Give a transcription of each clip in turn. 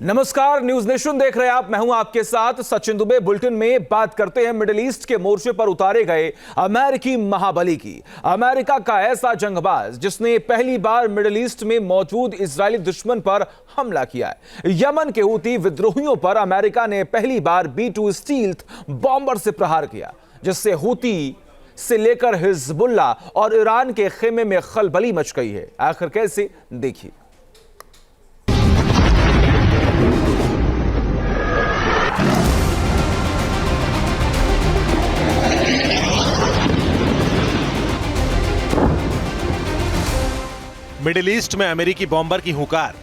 नमस्कार, news nation देख रहे हैं आप। मैं हूं आपके साथ सचिन दुबे। बुलेटिन में बात करते हैं मिडिल ईस्ट के मोर्चे पर उतारे गए अमेरिकी महाबली की। अमेरिका का ऐसा जंगबाज जिसने पहली बार मिडिल ईस्ट में मौजूद इजरायली दुश्मन पर हमला किया है। यमन के हूती विद्रोहियों पर अमेरिका ने पहली बार B-2 स्टील्थ बॉम्बर से प्रहार किया, जिससे हूती से लेकर हिजबुल्ला और ईरान के खेमे में खलबली मच गई है। आखिर कैसे, देखिए। मिडिल ईस्ट में अमेरिकी बॉम्बर की हुंकार।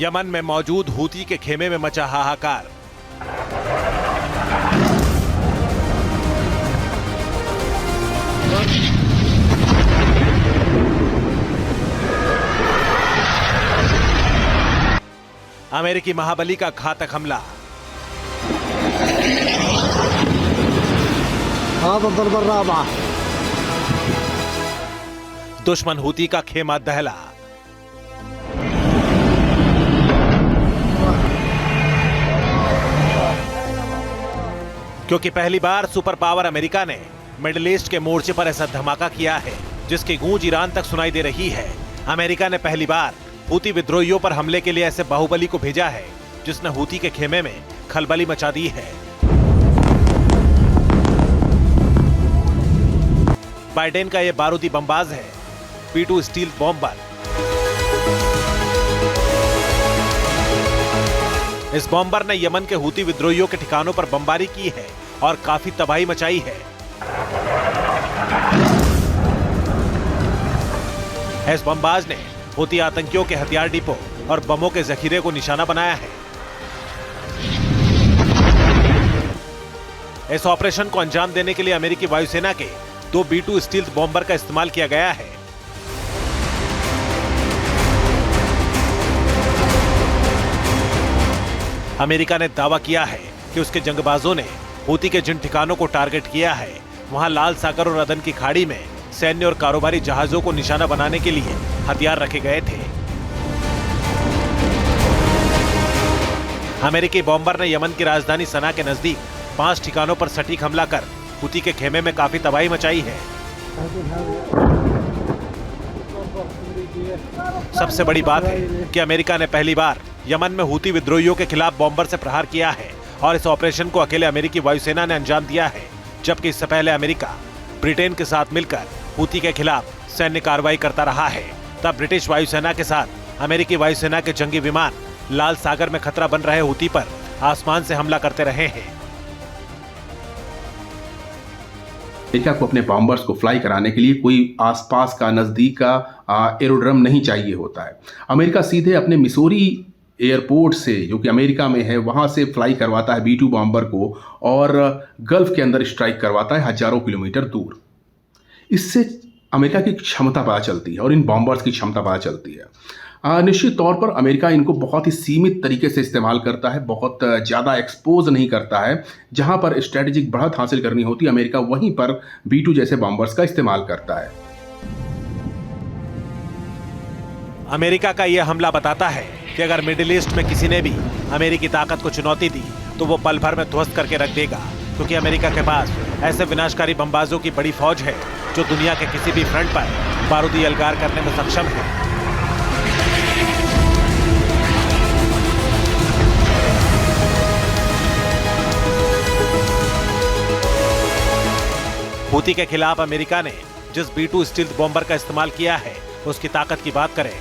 यमन में मौजूद हूती के खेमे में मचा हाहाकार। अमेरिकी महाबली का घातक हमला। दुश्मन हूती का खेमा दहला। क्योंकि पहली बार सुपर पावर अमेरिका ने मिडिल ईस्ट के मोर्चे पर ऐसा धमाका किया है जिसकी गूंज ईरान तक सुनाई दे रही है। अमेरिका ने पहली बार हूती विद्रोहियों पर हमले के लिए ऐसे बाहुबली को भेजा है जिसने हूती के खेमे में खलबली मचा दी है। बाइडेन का यह बारूदी बमबाज है B-2 स्टील्थ बॉम्बर। इस बॉम्बर ने यमन के हूती विद्रोहियों के ठिकानों पर बमबारी की है और काफी तबाही मचाई है। इस बमबाज ने हूती आतंकियों के हथियार डिपो और बमों के जखीरे को निशाना बनाया है। इस ऑपरेशन को अंजाम देने के लिए अमेरिकी वायुसेना के 2 B-2 स्टील्थ बॉम्बर का इस्तेमाल किया गया है। अमेरिका ने दावा किया है कि उसके जंगबाजों ने हूती के जिन ठिकानों को टारगेट किया है वहां लाल सागर और अदन की खाड़ी में सैन्य और कारोबारी जहाजों को निशाना बनाने के लिए हथियार रखे गए थे। अमेरिकी बॉम्बर ने यमन की राजधानी सना के नजदीक 5 ठिकानों पर सटीक हमला कर हूती के खेमे में काफी तबाही मचाई है। सबसे बड़ी बात है कि अमेरिका ने पहली बार यमन में हूती विद्रोहियों के खिलाफ बॉम्बर से प्रहार किया है और इस ऑपरेशन को अकेले अमेरिकी वायुसेना ने अंजाम दिया है, जबकि इससे पहले अमेरिका ब्रिटेन के साथ मिलकर हूती के खिलाफ सैन्य कार्रवाई करता रहा है। तब ब्रिटिश वायुसेना के साथ अमेरिकी वायुसेना के जंगी विमान लाल सागर में खतरा बन रहे हूती पर आसमान से हमला करते रहे हैं। अमेरिका को अपने बॉम्बर्स को फ्लाई कराने के लिए कोई आसपास का नजदीक का एरोड्रम नहीं चाहिए होता है। अमेरिका सीधे अपने मिसोरी एयरपोर्ट से, जो कि अमेरिका में है, वहां से फ्लाई करवाता है B-2 बॉम्बर को और गल्फ के अंदर स्ट्राइक करवाता है हजारों किलोमीटर दूर। इससे अमेरिका की क्षमता पता चलती है और इन बॉम्बर्स की क्षमता पता चलती है। निश्चित तौर पर अमेरिका इनको बहुत ही सीमित तरीके से इस्तेमाल करता है, बहुत ज़्यादा एक्सपोज नहीं करता है। जहां पर स्ट्रेटेजिक बढ़त हासिल करनी होती है, अमेरिका वहीं पर B-2 जैसे बॉम्बर्स का इस्तेमाल करता है। अमेरिका का यह हमला बताता है कि अगर मिडिल ईस्ट में किसी ने भी अमेरिकी ताकत को चुनौती दी तो वो पल भर में ध्वस्त करके रख देगा, क्योंकि अमेरिका के पास ऐसे विनाशकारी बमबाजों की बड़ी फौज है जो दुनिया के किसी भी फ्रंट पर बारूदी अलगार करने में सक्षम है। हूती के खिलाफ अमेरिका ने जिस B-2 स्टील्थ बॉम्बर का इस्तेमाल किया है उसकी ताकत की बात करें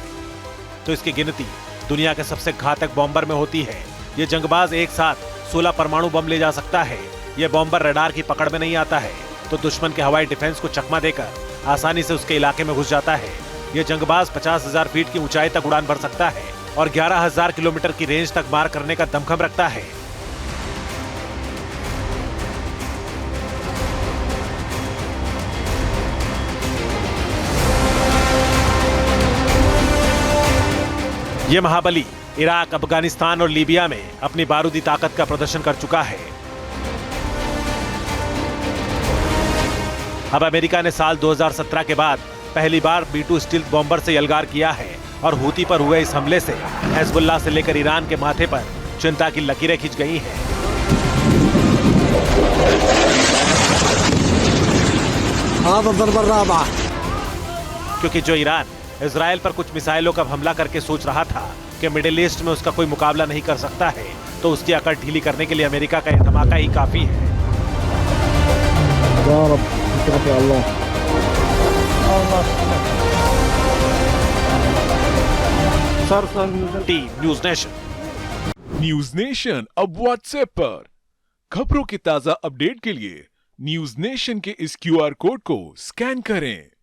तो इसकी गिनती दुनिया के सबसे घातक बॉम्बर में होती है। ये जंगबाज एक साथ 16 परमाणु बम ले जा सकता है। ये बॉम्बर रडार की पकड़ में नहीं आता है तो दुश्मन के हवाई डिफेंस को चकमा देकर आसानी से उसके इलाके में घुस जाता है। ये जंगबाज 50,000 फीट की ऊंचाई तक उड़ान भर सकता है और 11,000 किलोमीटर की रेंज तक मार करने का दमखम रखता है। यह महाबली इराक, अफगानिस्तान और लीबिया में अपनी बारूदी ताकत का प्रदर्शन कर चुका है। अब अमेरिका ने साल 2017 के बाद पहली बार B-2 स्टील्थ बॉम्बर से यलगार किया है और हूती पर हुए इस हमले से हिजबुल्लाह से लेकर ईरान के माथे पर चिंता की लकीरें खिंच गई हैं। क्योंकि जो ईरान इजराइल पर कुछ मिसाइलों का हमला करके सोच रहा था कि मिडिल ईस्ट में उसका कोई मुकाबला नहीं कर सकता है, तो उसकी अकड़ ढीली करने के लिए अमेरिका का यह धमाका ही काफी है। Team news nation. News nation अब व्हाट्सएप पर खबरों की ताजा अपडेट के लिए न्यूज नेशन के इस QR कोड को स्कैन करें।